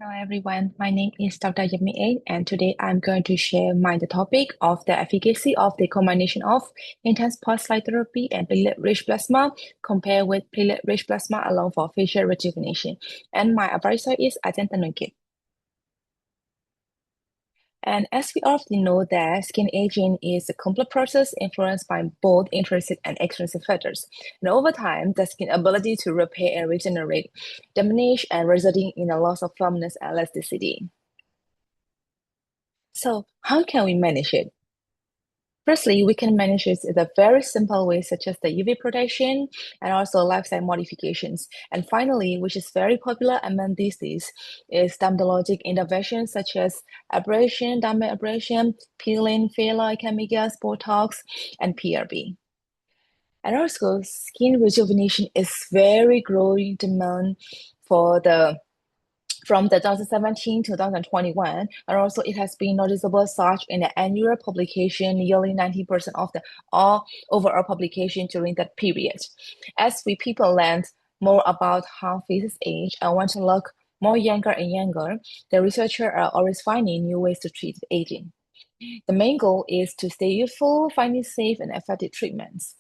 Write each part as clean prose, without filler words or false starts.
Hello everyone, my name is Dr. Eaint, and today I'm going to share the topic of the efficacy of the combination of intense pulse-light therapy and platelet-rich plasma compared with platelet-rich plasma alone for facial rejuvenation. And my advisor is Ajahn Tanwin. And as we already know that skin aging is a complex process influenced by both intrinsic and extrinsic factors. And over time, the skin ability to repair and regenerate diminish and resulting in a loss of firmness and elasticity. So how can we manage it? Firstly, we can manage it in a very simple way, such as the UV protection and also lifestyle modifications. And finally, which is very popular among these days, is dermatologic interventions such as abrasion, dermal abrasion, peeling, filler, chemicals, Botox, and PRP. And also, skin rejuvenation is very growing demand for the from 2017 to 2021, and also it has been noticeable surge in the annual publication, nearly 90% of the all overall publication during that period. As we people learn more about how faces age and want to look more younger and younger, the researchers are always finding new ways to treat aging. The main goal is to stay youthful, finding safe and effective treatments.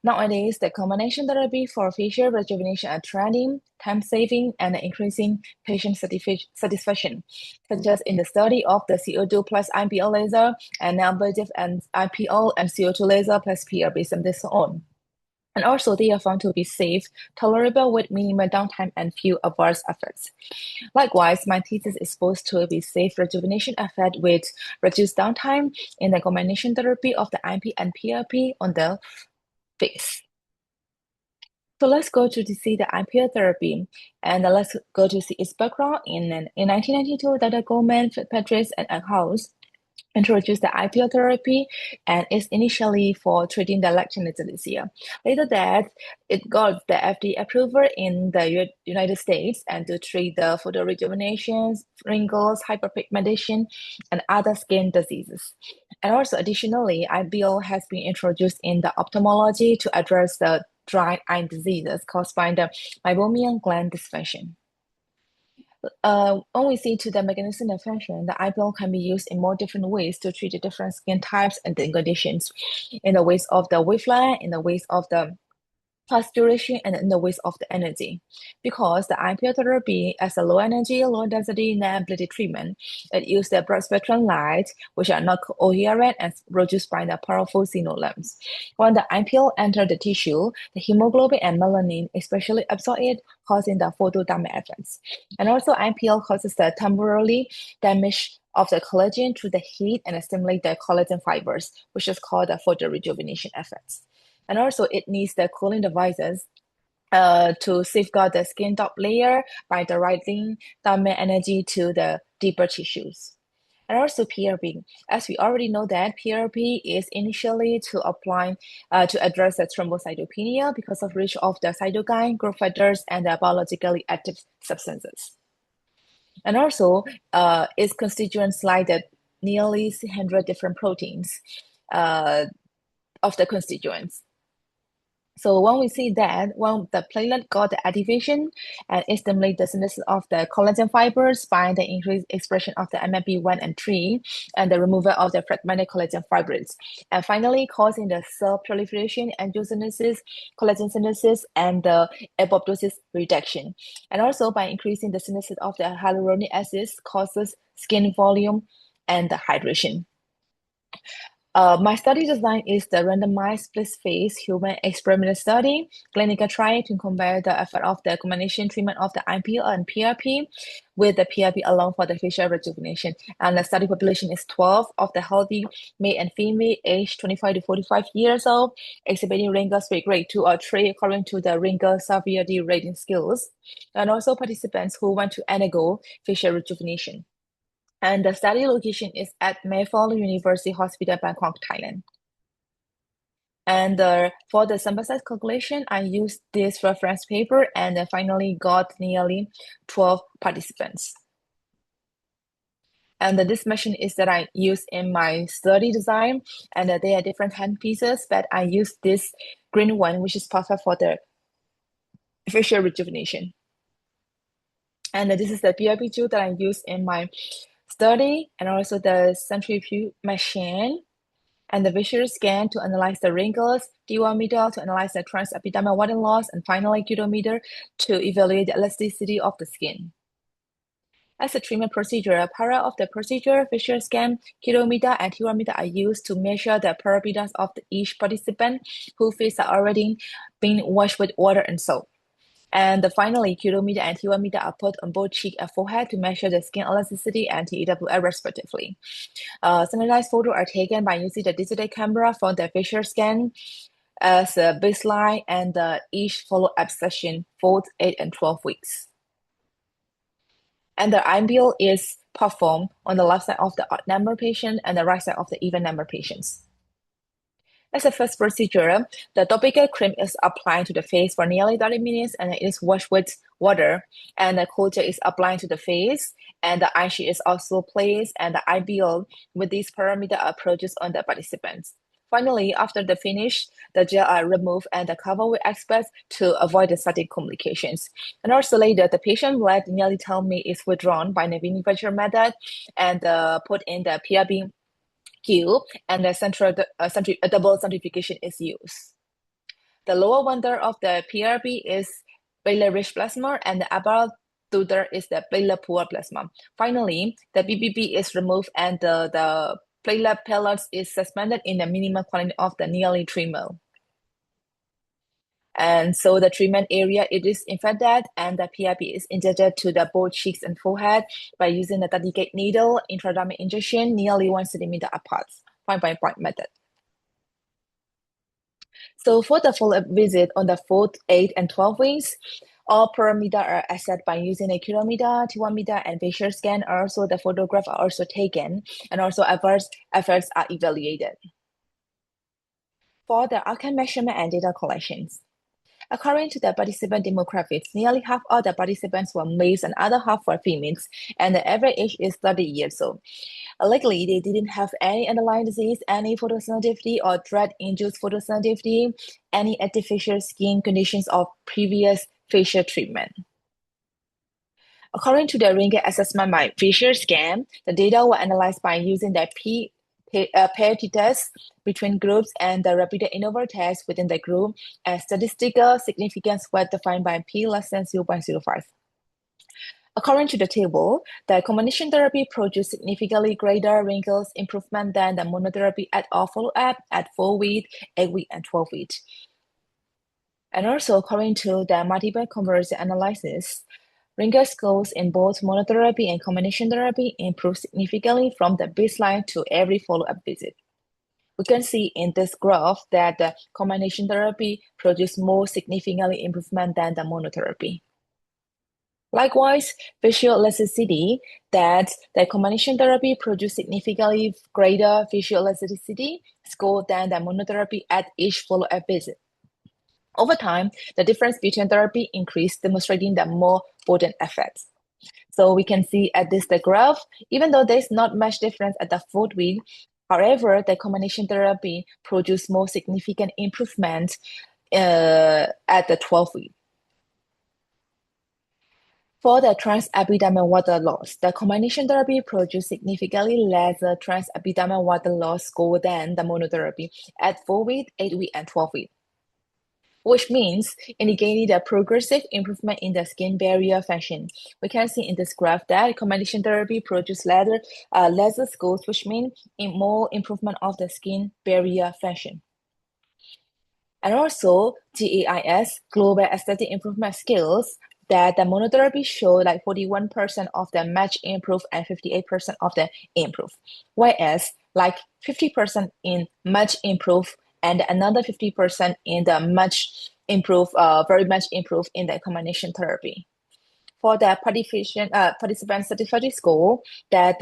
Nowadays, the combination therapy for facial rejuvenation are trending, time-saving, and increasing patient satisfaction, such as in the study of the CO2 plus IPL laser and non-invasive and IPL and CO2 laser plus PRP and so on. And also, they are found to be safe, tolerable with minimal downtime and few adverse effects. Likewise, my thesis is supposed to be safe rejuvenation effect with reduced downtime in the combination therapy of the IP and PRP on the face. So let's go to see the IPL therapy, and let's go to see its background. In 1992, Dr. Goldman, Fitzpatrick, and House introduced the IPL therapy, and it's initially for treating the lichen dyslexia. Later that, it got the FDA approval in the United States and to treat the photorejuvenation, wrinkles, hyperpigmentation, and other skin diseases. And also additionally, IPL has been introduced in the ophthalmology to address the dry eye diseases caused by the meibomian gland dysfunction. When we see to the mechanism of action, the IPL can be used in more different ways to treat the different skin types and the conditions, in the ways of the wavelength, in the ways of the fast duration, and in the ways of the energy. Because the IPL therapy as a low energy, low density, non-ablative treatment, it uses the broad spectrum light, which are not coherent and produced by the powerful xenon lamps. When the IPL enter the tissue, the hemoglobin and melanin especially absorb it, causing the photothermal effects. And also IPL causes the temporarily damage of the collagen through the heat and stimulate the collagen fibers, which is called the photorejuvenation effects. And also it needs the cooling devices to safeguard the skin top layer by directing thermal energy to the deeper tissues. And also PRP, as we already know that PRP is initially to apply to address the thrombocytopenia because of reach of the cytokine, growth factors, and the biologically active substances. And also its constituents like the nearly 100 different proteins of the constituents. So when we see that, when the platelet got the activation and it stimulates the synthesis of the collagen fibers by the increased expression of the MMP1 and 3 and the removal of the fragmented collagen fibers. And finally, causing the cell proliferation, angiogenesis, collagen synthesis, and the apoptosis reduction. And also by increasing the synthesis of the hyaluronic acids causes skin volume and the hydration. My study design is the randomized split-phase human experimental study, clinical trial to compare the effect of the combination treatment of the IPL and PRP with the PRP alone for the facial rejuvenation. And the study population is 12 of the healthy male and female aged 25 to 45 years old, exhibiting wrinkles with grade 2 or 3 according to the wrinkle severity rating scales. And also participants who want to undergo facial rejuvenation. And the study location is at Mayfield University Hospital, Bangkok, Thailand. And for the sample size calculation, I used this reference paper and finally got nearly 12 participants. And this machine is that I use in my study design, and they are different hand pieces, but I use this green one, which is perfect for the facial rejuvenation. And this is the PRP tool that I use in my study, and also the centrifuge machine and the visual scan to analyze the wrinkles, T1 to analyze the transepidermal water loss, and finally cutometer to evaluate the elasticity of the skin. As a treatment procedure, part of the procedure, visual scan, cutometer, and T1 are used to measure the parameters of each participant whose face are already being washed with water and soap. And finally, cutometer and T1 are put on both cheek and forehead to measure the skin elasticity and TEWL respectively. Standardized photos are taken by using the digital camera for the visual scan as a baseline, and each follow-up session 4, 8, and 12 weeks. And the IBL is performed on the left side of the odd number patient and the right side of the even number patients. As a first procedure, the topical cream is applied to the face for nearly 30 minutes and it is washed with water. And the cold gel is applied to the face, and the eye sheet is also placed, and the IBL with these parameter approaches on the participants. Finally, after the finish, the gel are removed and the cover with experts to avoid the static complications. And also later, the patient blood nearly tell me is withdrawn by the vinification method and put in the PRP cube, and the double centrifugation is used. The lower one-third of the PRP is platelet-rich plasma, and the upper two-thirds is the platelet-poor plasma. Finally, the BBB is removed, and the platelet pellets is suspended in the minimum quantity of the nearly 3 ml. And so the treatment area, it is infected, and the PRP is injected to the both cheeks and forehead by using the 30 gauge needle intradermal injection nearly 1 centimeter apart, point-by-point method. So for the follow-up visit on the 4th, 8th, and 12 weeks, all parameters are assessed by using a cutometer, T1 and visual scan. Also, the photographs are also taken, and also adverse effects are evaluated. For the outcome measurement and data collections, according to the participant demographics, nearly half of the participants were males and other half were females, and the average age is 30 years old. Likely, they didn't have any underlying disease, any photosensitivity or drug-induced photosensitivity, any artificial skin conditions or previous facial treatment. According to the wrinkle assessment by visual scan, the data were analyzed by using the pair test between groups and the repeated interval test within the group, and statistical significance was defined by p less than 0.05. According to the table, the combination therapy produced significantly greater wrinkles improvement than the monotherapy at all follow-up at 4 weeks, 8 weeks, and 12 weeks. And also, according to the multiple conversion analysis, wrinkle scores in both monotherapy and combination therapy improved significantly from the baseline to every follow-up visit. We can see in this graph that the combination therapy produced more significantly improvement than the monotherapy. Likewise, visual elasticity, that the combination therapy produced significantly greater visual elasticity score than the monotherapy at each follow-up visit. Over time, the difference between therapy increased, demonstrating the more potent effects. So we can see at this the graph, even though there's not much difference at the 4th week, however, the combination therapy produced more significant improvement at the 12th week. For the transepidermal water loss, the combination therapy produced significantly lesser transepidermal water loss score than the monotherapy at 4 weeks, 8 weeks, and 12 weeks, which means indicating the progressive improvement in the skin barrier function. We can see in this graph that combination therapy produced lesser scores, which means more improvement of the skin barrier function. And also, GAIS, Global Aesthetic Improvement Scales, that the monotherapy showed like 41% of the much improved and 58% of the improved, whereas like 50% in much improved and another 50% in the much improved, very much improved in the combination therapy. For the participant satisfaction score, that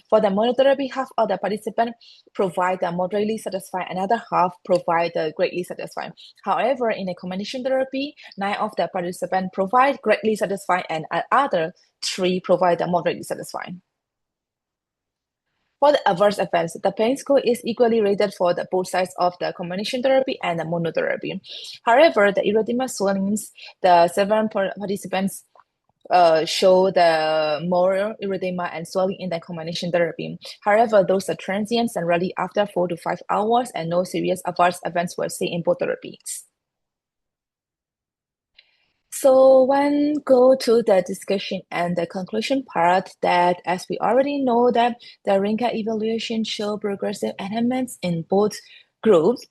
for the monotherapy, half of the participant provide the moderately satisfied, another half provide the greatly satisfied. However, in the combination therapy, 9 of the participants provide greatly satisfied, and other 3 provide the moderately satisfied. For the adverse events, the pain score is equally rated for the both sides of the combination therapy and the monotherapy. However, the erythema swellings, the 7 participants show the more erythema and swelling in the combination therapy. However, those are transient and rarely after 4 to 5 hours, and no serious adverse events were seen in both therapies. So when go to the discussion and the conclusion part, that as we already know that the RINCA evaluation show progressive enhancements in both groups,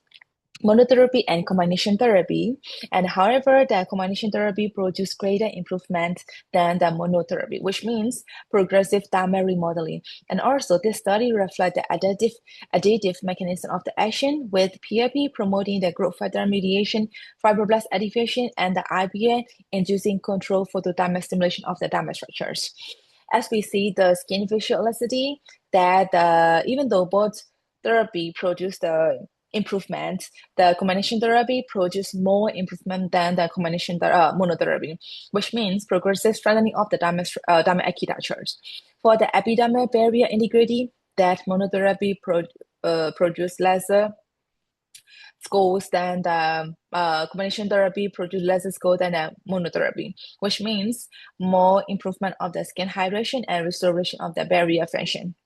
monotherapy and combination therapy. And however, the combination therapy produced greater improvement than the monotherapy, which means progressive damage remodeling. And also, this study reflects the additive mechanism of the action, with PRP promoting the growth factor mediation, fibroblast activation, and the IBA inducing control for the damage stimulation of the damaged structures. As we see the skin visual elasticity, that even though both therapy produce the improvement, the combination therapy produces more improvement than the combination monotherapy, which means progressive strengthening of the damage architectures. For the epidermal barrier integrity, that monotherapy produce lesser scores than the combination therapy produce lesser score than the monotherapy, which means more improvement of the skin hydration and restoration of the barrier function.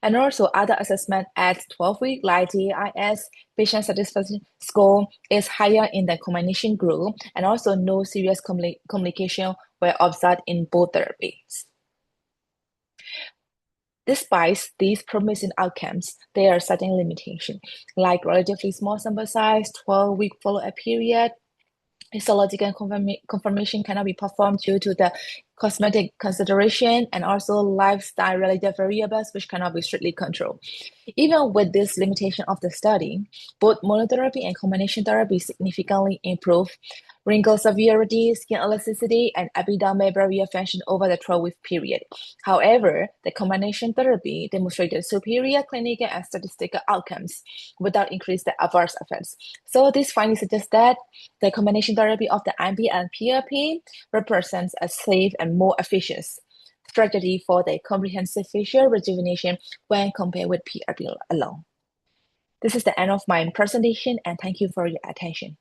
And also other assessment at 12 week, like DAIS, patient satisfaction score is higher in the combination group, and also no serious complication were observed in both therapies. Despite these promising outcomes, there are certain limitations, like relatively small sample size, 12-week follow-up period, histological confirmation cannot be performed due to the cosmetic consideration, and also lifestyle-related variables which cannot be strictly controlled. Even with this limitation of the study, both monotherapy and combination therapy significantly improve wrinkle severity, skin elasticity, and epidermal barrier function over the 12-week period. However, the combination therapy demonstrated superior clinical and statistical outcomes without increased adverse effects. So this finding suggests that the combination therapy of the IMP and PRP represents a safe and more efficient strategy for the comprehensive facial rejuvenation when compared with PRP alone. This is the end of my presentation, and thank you for your attention.